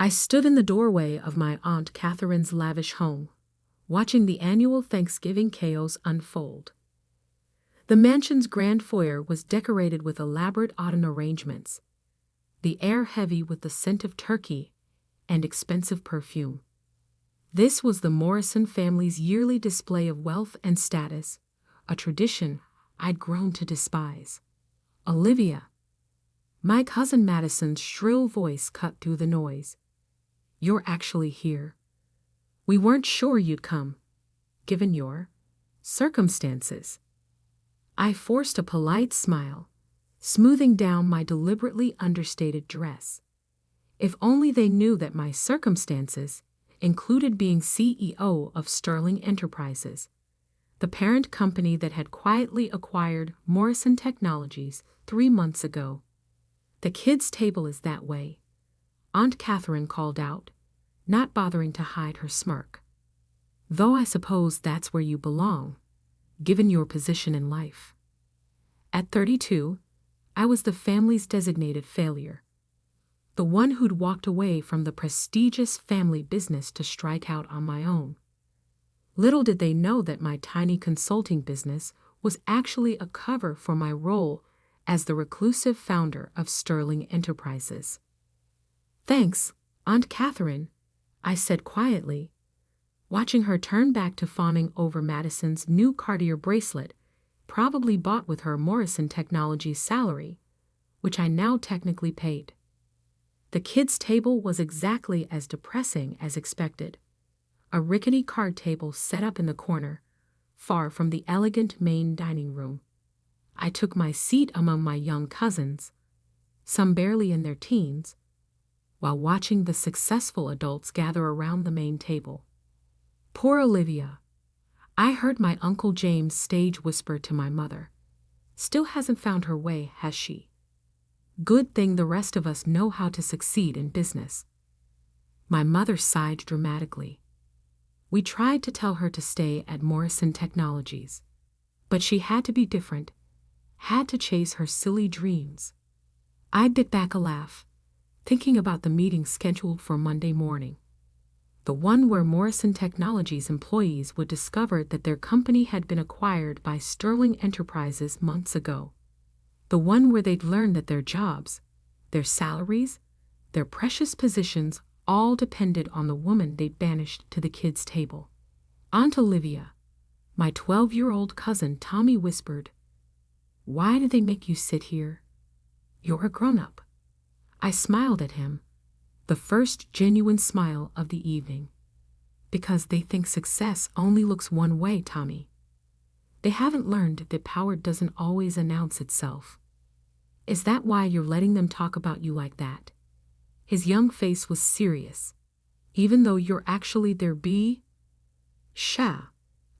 I stood in the doorway of my Aunt Catherine's lavish home, watching the annual Thanksgiving chaos unfold. The mansion's grand foyer was decorated with elaborate autumn arrangements, the air heavy with the scent of turkey and expensive perfume. This was the Morrison family's yearly display of wealth and status, a tradition I'd grown to despise. "Olivia." My cousin Madison's shrill voice cut through the noise. "You're actually here. We weren't sure you'd come, given your circumstances." I forced a polite smile, smoothing down my deliberately understated dress. If only they knew that my circumstances included being CEO of Sterling Enterprises, the parent company that had quietly acquired Morrison Technologies 3 months ago. "The kids' table is that way," Aunt Catherine called out, not bothering to hide her smirk. "Though I suppose that's where you belong, given your position in life." At 32, I was the family's designated failure. The one who'd walked away from the prestigious family business to strike out on my own. Little did they know that my tiny consulting business was actually a cover for my role as the reclusive founder of Sterling Enterprises. "Thanks, Aunt Catherine," I said quietly, watching her turn back to fawning over Madison's new Cartier bracelet, probably bought with her Morrison Technologies salary, which I now technically paid. The kids' table was exactly as depressing as expected. A rickety card table set up in the corner, far from the elegant main dining room. I took my seat among my young cousins, some barely in their teens, while watching the successful adults gather around the main table. "Poor Olivia," I heard my Uncle James stage whisper to my mother. "Still hasn't found her way, has she? Good thing the rest of us know how to succeed in business." My mother sighed dramatically. "We tried to tell her to stay at Morrison Technologies, but she had to be different, had to chase her silly dreams." I bit back a laugh, thinking about the meeting scheduled for Monday morning. The one where Morrison Technologies employees would discover that their company had been acquired by Sterling Enterprises months ago. The one where they'd learn that their jobs, their salaries, their precious positions all depended on the woman they'd banished to the kids' table. "Aunt Olivia," my 12-year-old cousin Tommy whispered, "why do they make you sit here? You're a grown-up." I smiled at him, the first genuine smile of the evening. "Because they think success only looks one way, Tommy. They haven't learned that power doesn't always announce itself." "Is that why you're letting them talk about you like that?" His young face was serious. "Even though you're actually their Sha.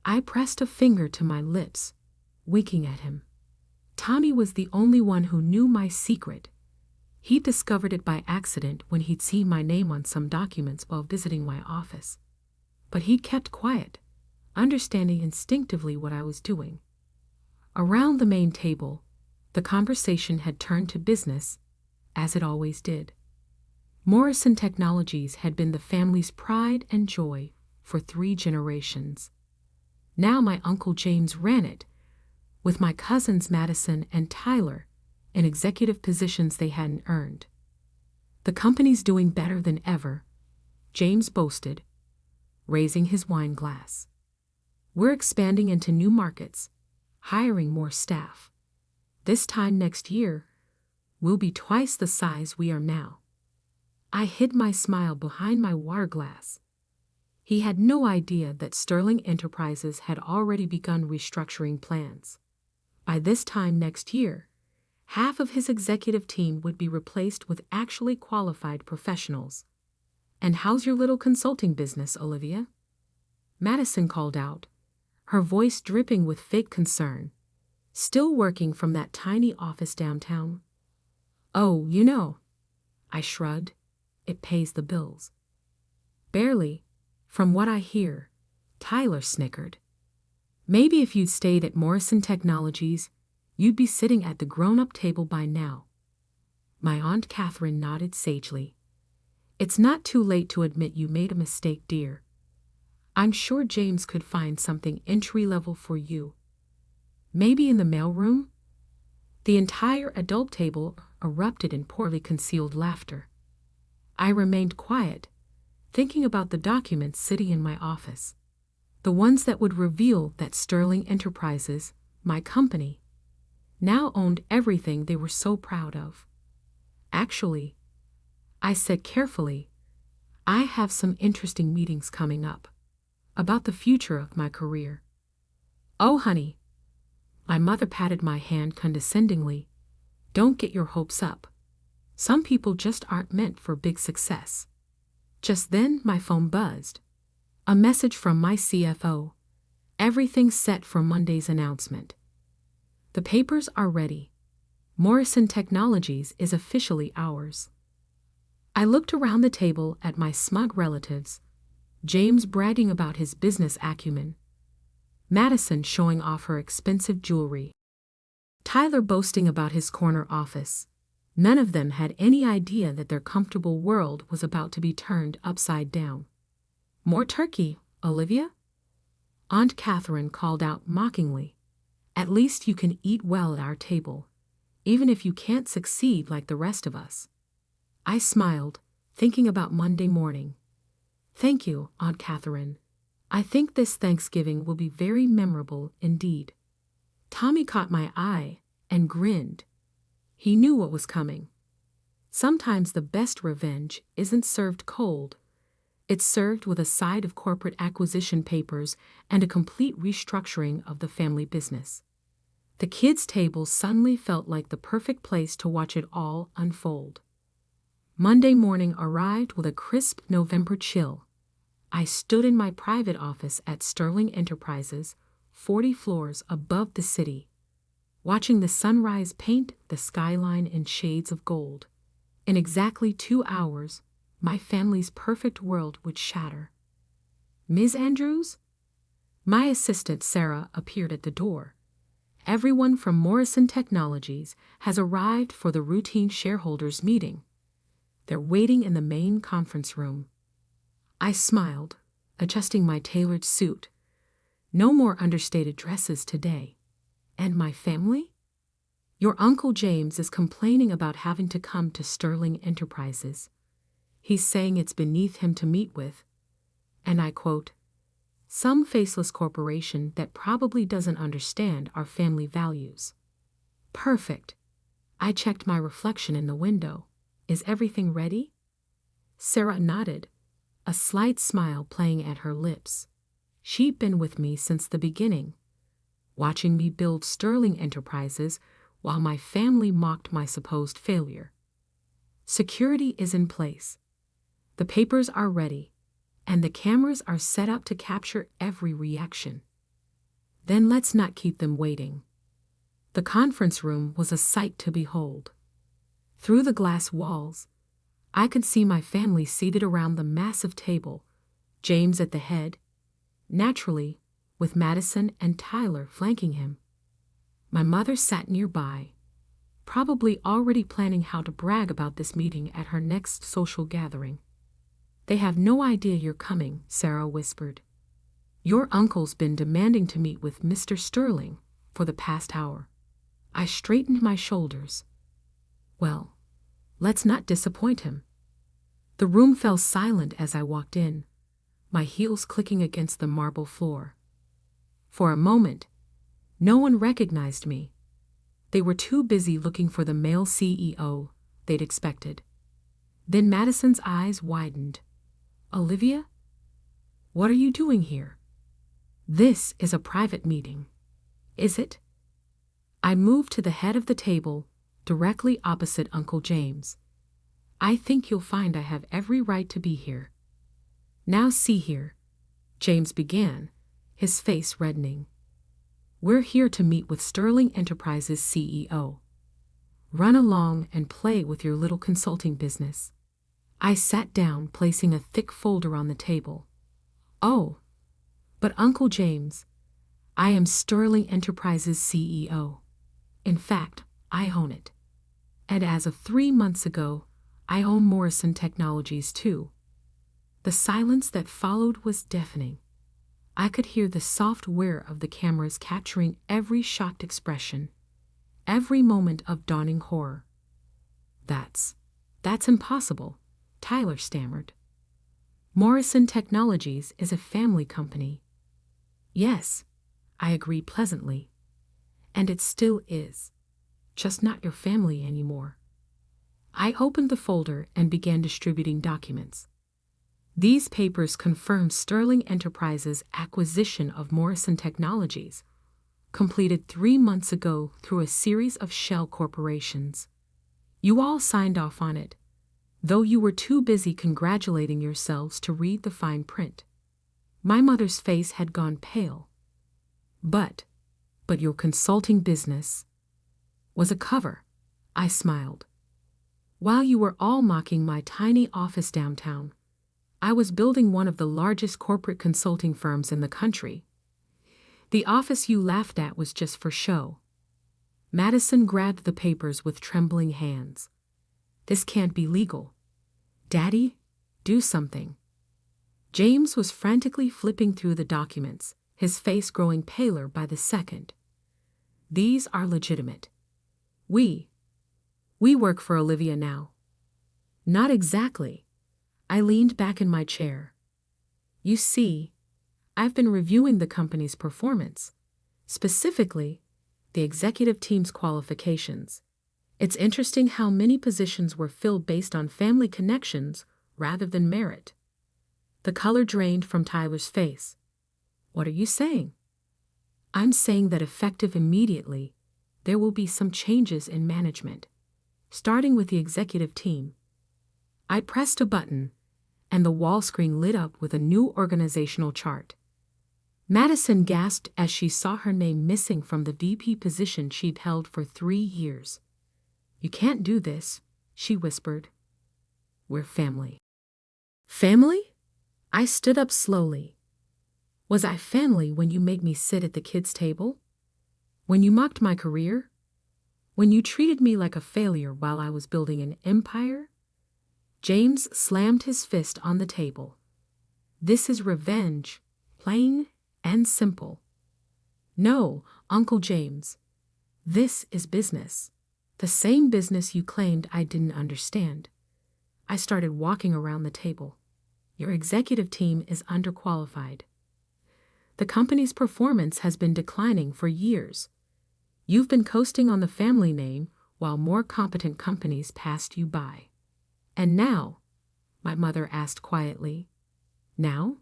I pressed a finger to my lips, winking at him. Tommy was the only one who knew my secret. He'd discovered it by accident when he'd seen my name on some documents while visiting my office. But he'd kept quiet, understanding instinctively what I was doing. Around the main table, the conversation had turned to business, as it always did. Morrison Technologies had been the family's pride and joy for 3 generations. Now my Uncle James ran it, with my cousins Madison and Tyler in executive positions they hadn't earned. "The company's doing better than ever," James boasted, raising his wine glass. "We're expanding into new markets, hiring more staff. This time next year, we'll be twice the size we are now." I hid my smile behind my water glass. He had no idea that Sterling Enterprises had already begun restructuring plans. By this time next year, half of his executive team would be replaced with actually qualified professionals. "And how's your little consulting business, Olivia?" Madison called out, her voice dripping with fake concern. "Still working from that tiny office downtown?" "Oh, you know." I shrugged. "It pays the bills." "Barely, from what I hear," Tyler snickered. "Maybe if you'd stayed at Morrison Technologies, you'd be sitting at the grown-up table by now." My Aunt Catherine nodded sagely. It's not too late to admit you made a mistake, dear. I'm sure James could find something entry-level for you. Maybe in the mailroom? The entire adult table erupted in poorly concealed laughter. I remained quiet, thinking about the documents sitting in my office. The ones that would reveal that Sterling Enterprises, my company, now owned everything they were so proud of. Actually, I said carefully, I have some interesting meetings coming up about the future of my career. Oh, honey. My mother patted my hand condescendingly. Don't get your hopes up. Some people just aren't meant for big success. Just then my phone buzzed. A message from my CFO. Everything's set for Monday's announcement. The papers are ready. Morrison Technologies is officially ours. I looked around the table at my smug relatives, James bragging about his business acumen, Madison showing off her expensive jewelry, Tyler boasting about his corner office. None of them had any idea that their comfortable world was about to be turned upside down. More turkey, Olivia? Aunt Catherine called out mockingly. At least you can eat well at our table, even if you can't succeed like the rest of us. I smiled, thinking about Monday morning. Thank you, Aunt Catherine. I think this Thanksgiving will be very memorable indeed. Tommy caught my eye and grinned. He knew what was coming. Sometimes the best revenge isn't served cold. It's served with a side of corporate acquisition papers and a complete restructuring of the family business. The kids' table suddenly felt like the perfect place to watch it all unfold. Monday morning arrived with a crisp November chill. I stood in my private office at Sterling Enterprises, 40 floors above the city, watching the sunrise paint the skyline in shades of gold. In exactly 2 hours, my family's perfect world would shatter. Ms. Andrews? My assistant Sarah appeared at the door. Everyone from Morrison Technologies has arrived for the routine shareholders meeting. They're waiting in the main conference room. I smiled, adjusting my tailored suit. No more understated dresses today. And my family? Your Uncle James is complaining about having to come to Sterling Enterprises. He's saying it's beneath him to meet with, and I quote, some faceless corporation that probably doesn't understand our family values. Perfect. I checked my reflection in the window. Is everything ready? Sarah nodded, a slight smile playing at her lips. She'd been with me since the beginning, watching me build Sterling Enterprises while my family mocked my supposed failure. Security is in place. The papers are ready, and the cameras are set up to capture every reaction. Then let's not keep them waiting. The conference room was a sight to behold. Through the glass walls, I could see my family seated around the massive table, James at the head, naturally, with Madison and Tyler flanking him. My mother sat nearby, probably already planning how to brag about this meeting at her next social gathering. They have no idea you're coming, Sarah whispered. Your uncle's been demanding to meet with Mr. Sterling for the past hour. I straightened my shoulders. Well, let's not disappoint him. The room fell silent as I walked in, my heels clicking against the marble floor. For a moment, no one recognized me. They were too busy looking for the male CEO they'd expected. Then Madison's eyes widened. Olivia? What are you doing here? This is a private meeting. Is it? I moved to the head of the table, directly opposite Uncle James. I think you'll find I have every right to be here. Now see here, James began, his face reddening. We're here to meet with Sterling Enterprises CEO. Run along and play with your little consulting business. I sat down, placing a thick folder on the table. Oh, but Uncle James, I am Sterling Enterprises CEO. In fact, I own it. And as of 3 months ago, I own Morrison Technologies too. The silence that followed was deafening. I could hear the soft whir of the cameras capturing every shocked expression, every moment of dawning horror. That's impossible, Tyler stammered. Morrison Technologies is a family company. Yes, I agreed pleasantly. And it still is. Just not your family anymore. I opened the folder and began distributing documents. These papers confirmed Sterling Enterprises' acquisition of Morrison Technologies, completed 3 months ago through a series of shell corporations. You all signed off on it, though you were too busy congratulating yourselves to read the fine print. My mother's face had gone pale. But your consulting business was a cover, I smiled. While you were all mocking my tiny office downtown, I was building one of the largest corporate consulting firms in the country. The office you laughed at was just for show. Madison grabbed the papers with trembling hands. This can't be legal. Daddy, do something. James was frantically flipping through the documents, his face growing paler by the second. These are legitimate. We work for Olivia now. Not exactly. I leaned back in my chair. You see, I've been reviewing the company's performance, specifically the executive team's qualifications. It's interesting how many positions were filled based on family connections rather than merit. The color drained from Tyler's face. What are you saying? I'm saying that effective immediately, there will be some changes in management, starting with the executive team. I pressed a button, and the wall screen lit up with a new organizational chart. Madison gasped as she saw her name missing from the VP position she'd held for 3 years. You can't do this, she whispered. We're family. Family? I stood up slowly. Was I family when you made me sit at the kids' table? When you mocked my career? When you treated me like a failure while I was building an empire? James slammed his fist on the table. This is revenge, plain and simple. No, Uncle James. This is business. The same business you claimed I didn't understand. I started walking around the table. Your executive team is underqualified. The company's performance has been declining for years. You've been coasting on the family name while more competent companies passed you by. And now, my mother asked quietly. Now?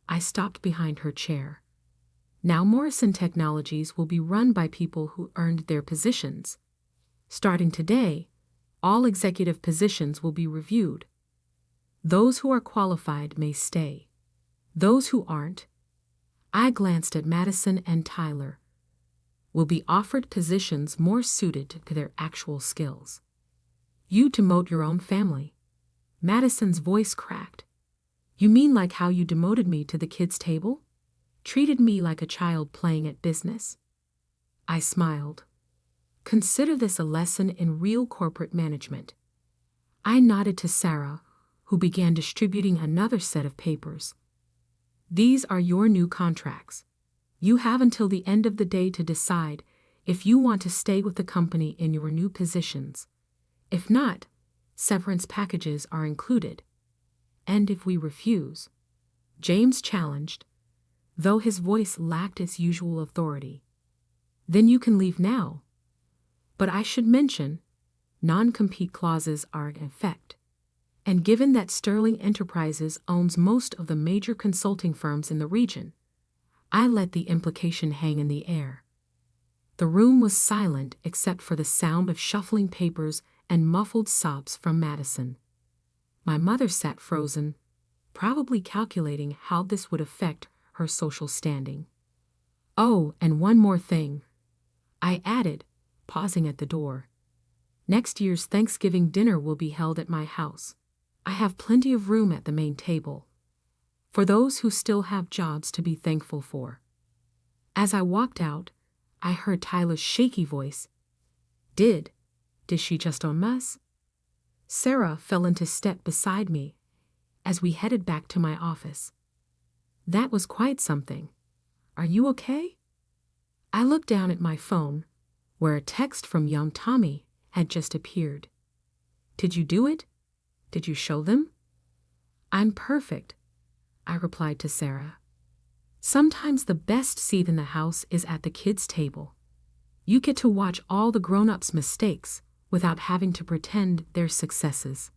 I stopped behind her chair. Now Morrison Technologies will be run by people who earned their positions. Starting today, all executive positions will be reviewed. Those who are qualified may stay. Those who aren't, I glanced at Madison and Tyler, will be offered positions more suited to their actual skills. You demote your own family. Madison's voice cracked. You mean like how you demoted me to the kids' table? Treated me like a child playing at business? I smiled. Consider this a lesson in real corporate management. I nodded to Sarah, who began distributing another set of papers. These are your new contracts. You have until the end of the day to decide if you want to stay with the company in your new positions. If not, severance packages are included. And if we refuse, James challenged, though his voice lacked its usual authority, then you can leave now. But I should mention, non-compete clauses are in effect. And given that Sterling Enterprises owns most of the major consulting firms in the region, I let the implication hang in the air. The room was silent except for the sound of shuffling papers and muffled sobs from Madison. My mother sat frozen, probably calculating how this would affect her social standing. Oh, and one more thing, I added, pausing at the door. Next year's Thanksgiving dinner will be held at my house. I have plenty of room at the main table, for those who still have jobs to be thankful for. As I walked out, I heard Tyler's shaky voice. Did she just own us? Sarah fell into step beside me as we headed back to my office. That was quite something. Are you okay? I looked down at my phone, where a text from young Tommy had just appeared. Did you do it? Did you show them? I'm perfect, I replied to Sarah. Sometimes the best seat in the house is at the kids' table. You get to watch all the grown-ups' mistakes without having to pretend they're successes.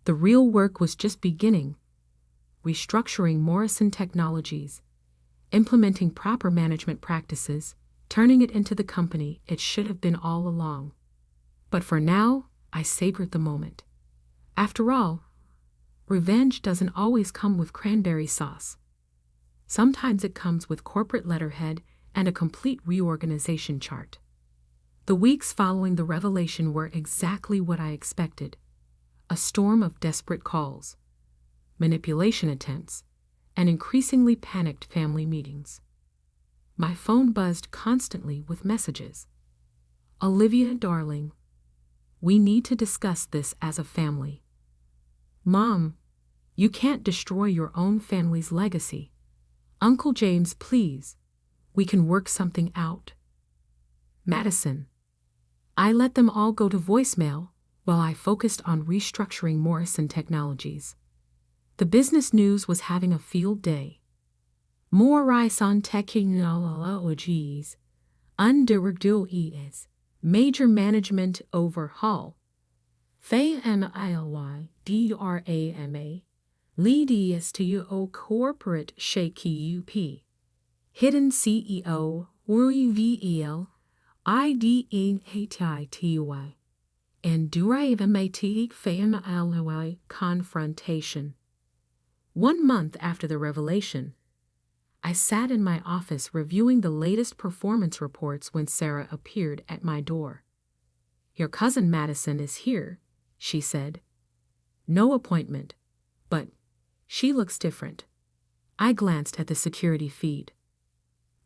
The real work was just beginning. Restructuring Morrison Technologies, implementing proper management practices, turning it into the company it should have been all along. But for now, I savored the moment. After all, revenge doesn't always come with cranberry sauce. Sometimes it comes with corporate letterhead and a complete reorganization chart. The weeks following the revelation were exactly what I expected. A storm of desperate calls, manipulation attempts, and increasingly panicked family meetings. My phone buzzed constantly with messages. Olivia, darling, we need to discuss this as a family. Mom, you can't destroy your own family's legacy. Uncle James, please, we can work something out. Madison. I let them all go to voicemail while I focused on restructuring Morrison Technologies. The business news was having a field day. Morrison Technologies undergoes major management overhaul. FAMILY DRAMA leads to corporate shaky UP. Hidden CEO reveal IDENTITY and derivative family confrontation. 1 month after the revelation, I sat in my office reviewing the latest performance reports when Sarah appeared at my door. Your cousin Madison is here, she said. No appointment, but she looks different. I glanced at the security feed.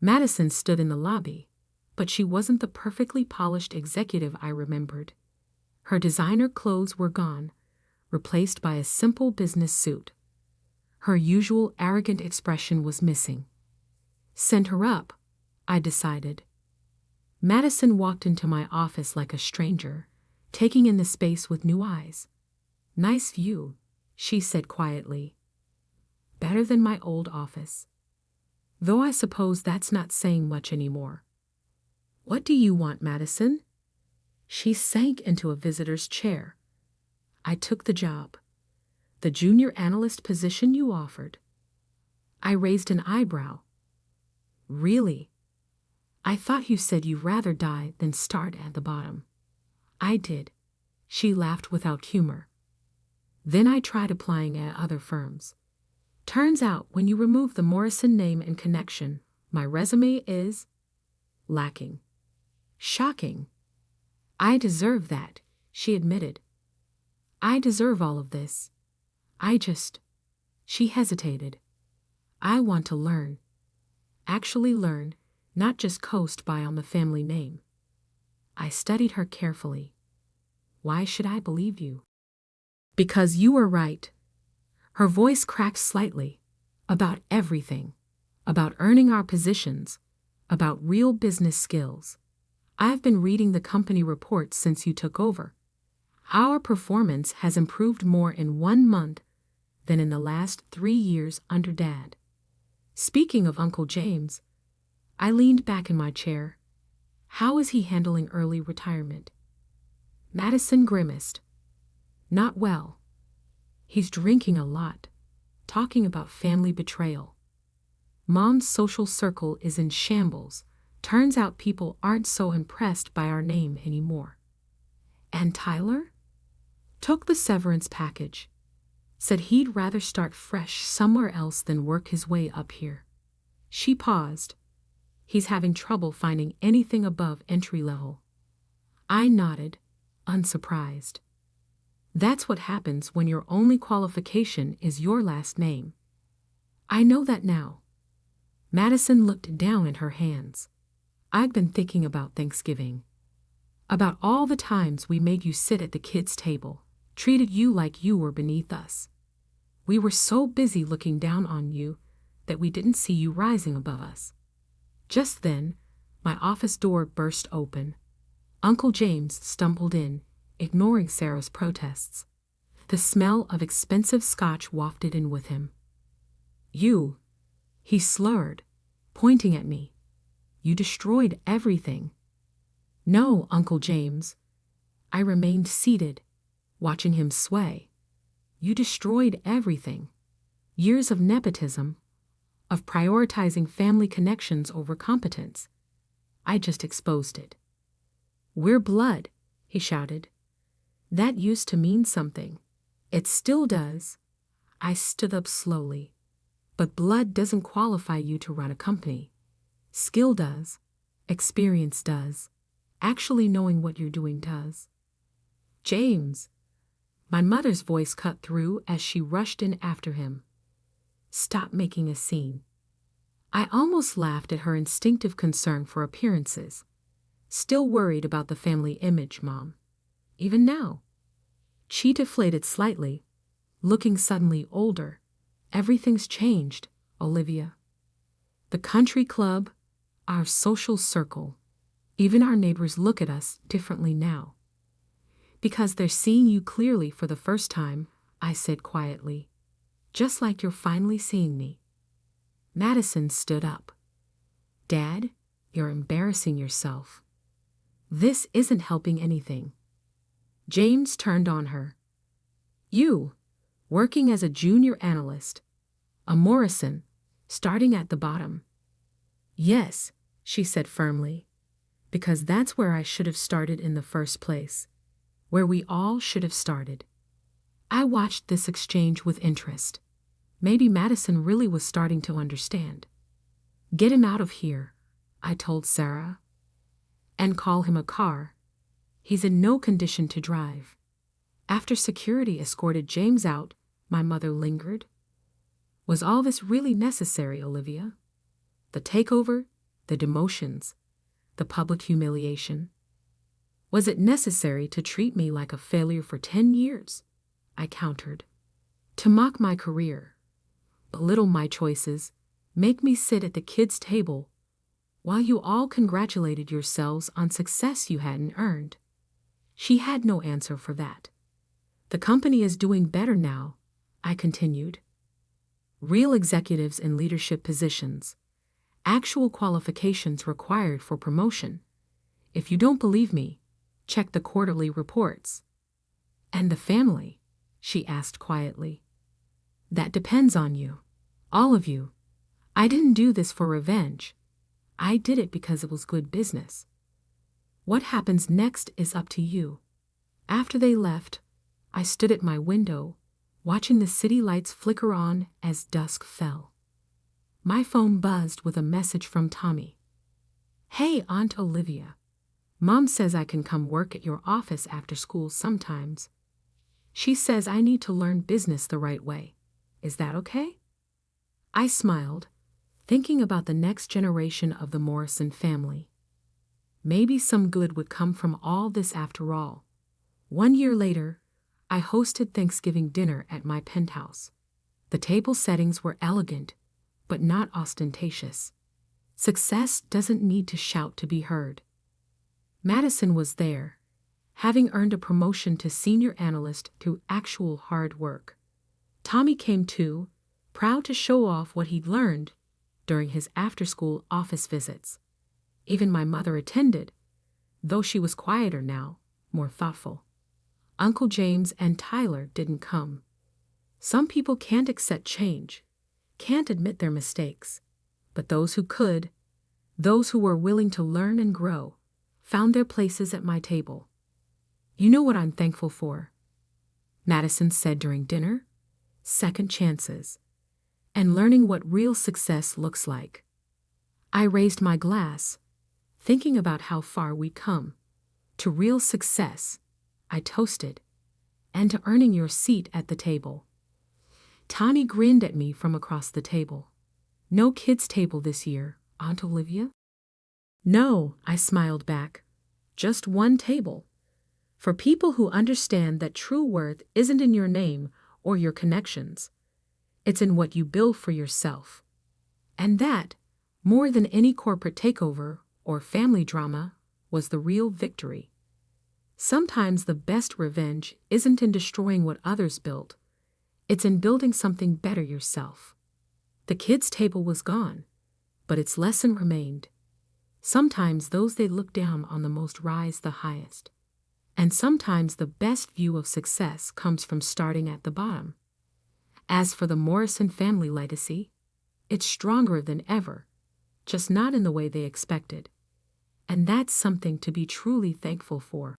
Madison stood in the lobby, but she wasn't the perfectly polished executive I remembered. Her designer clothes were gone, replaced by a simple business suit. Her usual arrogant expression was missing. Send her up, I decided. Madison walked into my office like a stranger, taking in the space with new eyes. Nice view, she said quietly. Better than my old office. Though I suppose that's not saying much anymore. What do you want, Madison? She sank into a visitor's chair. I took the job. The junior analyst position you offered. I raised an eyebrow. Really? I thought you said you'd rather die than start at the bottom. I did. She laughed without humor. Then I tried applying at other firms. Turns out when you remove the Morrison name and connection, my resume is lacking. Shocking. I deserve that, she admitted. I deserve all of this. She hesitated. I want to learn. Actually learn, not just coast by on the family name. I studied her carefully. Why should I believe you? Because you were right. Her voice cracked slightly. About everything. About earning our positions. About real business skills. I've been reading the company reports since you took over. Our performance has improved more in 1 month than in the last 3 years under Dad. Speaking of Uncle James, I leaned back in my chair. How is he handling early retirement? Madison grimaced. Not well. He's drinking a lot, talking about family betrayal. Mom's social circle is in shambles. Turns out people aren't so impressed by our name anymore. And Tyler? Took the severance package. Said he'd rather start fresh somewhere else than work his way up here. She paused. He's having trouble finding anything above entry level. I nodded, unsurprised. That's what happens when your only qualification is your last name. I know that now. Madison looked down at her hands. I've been thinking about Thanksgiving. About all the times we made you sit at the kids' table, treated you like you were beneath us. We were so busy looking down on you that we didn't see you rising above us." Just then, my office door burst open. Uncle James stumbled in, ignoring Sarah's protests. The smell of expensive scotch wafted in with him. "You," he slurred, pointing at me. "You destroyed everything." "No, Uncle James." I remained seated, watching him sway. "You destroyed everything. Years of nepotism, of prioritizing family connections over competence. I just exposed it." "We're blood," he shouted. "That used to mean something. It still does." I stood up slowly. "But blood doesn't qualify you to run a company. Skill does. Experience does. Actually knowing what you're doing does." "James." My mother's voice cut through as she rushed in after him. "Stop making a scene." I almost laughed at her instinctive concern for appearances. "Still worried about the family image, Mom. Even now." She deflated slightly, looking suddenly older. "Everything's changed, Olivia. The country club, our social circle, even our neighbors look at us differently now." "Because they're seeing you clearly for the first time," I said quietly. "Just like you're finally seeing me." Madison stood up. "Dad, you're embarrassing yourself. This isn't helping anything." James turned on her. "You, working as a junior analyst, a Morrison, starting at the bottom." "Yes," she said firmly, "because that's where I should have started in the first place. Where we all should have started." I watched this exchange with interest. Maybe Madison really was starting to understand. "Get him out of here," I told Sarah. "And call him a car. He's in no condition to drive." After security escorted James out, my mother lingered. "Was all this really necessary, Olivia? The takeover, the demotions, the public humiliation? Was it necessary to treat me like a failure for 10 years? I countered. "To mock my career, belittle my choices, make me sit at the kids' table while you all congratulated yourselves on success you hadn't earned." She had no answer for that. "The company is doing better now," I continued. "Real executives in leadership positions. Actual qualifications required for promotion. If you don't believe me, check the quarterly reports." "And the family?" she asked quietly. "That depends on you. All of you. I didn't do this for revenge. I did it because it was good business. What happens next is up to you." After they left, I stood at my window, watching the city lights flicker on as dusk fell. My phone buzzed with a message from Tommy. "Hey, Aunt Olivia. Mom says I can come work at your office after school sometimes. She says I need to learn business the right way. Is that okay?" I smiled, thinking about the next generation of the Morrison family. Maybe some good would come from all this after all. 1 year later, I hosted Thanksgiving dinner at my penthouse. The table settings were elegant, but not ostentatious. Success doesn't need to shout to be heard. Madison was there, having earned a promotion to senior analyst through actual hard work. Tommy came too, proud to show off what he'd learned during his after-school office visits. Even my mother attended, though she was quieter now, more thoughtful. Uncle James and Tyler didn't come. Some people can't accept change, can't admit their mistakes. But those who could, those who were willing to learn and grow, found their places at my table. "You know what I'm thankful for," Madison said during dinner? "Second chances. And learning what real success looks like." I raised my glass, thinking about how far we'd come. "To real success," I toasted, "and to earning your seat at the table." Tommy grinned at me from across the table. "No kids' table this year, Aunt Olivia?" "No," I smiled back. "Just one table. For people who understand that true worth isn't in your name or your connections, it's in what you build for yourself. And that, more than any corporate takeover or family drama, was the real victory. Sometimes the best revenge isn't in destroying what others built, it's in building something better yourself. The kids' table was gone, but its lesson remained. Sometimes those they look down on the most rise the highest. And sometimes the best view of success comes from starting at the bottom. As for the Morrison family legacy, it's stronger than ever, just not in the way they expected. And that's something to be truly thankful for.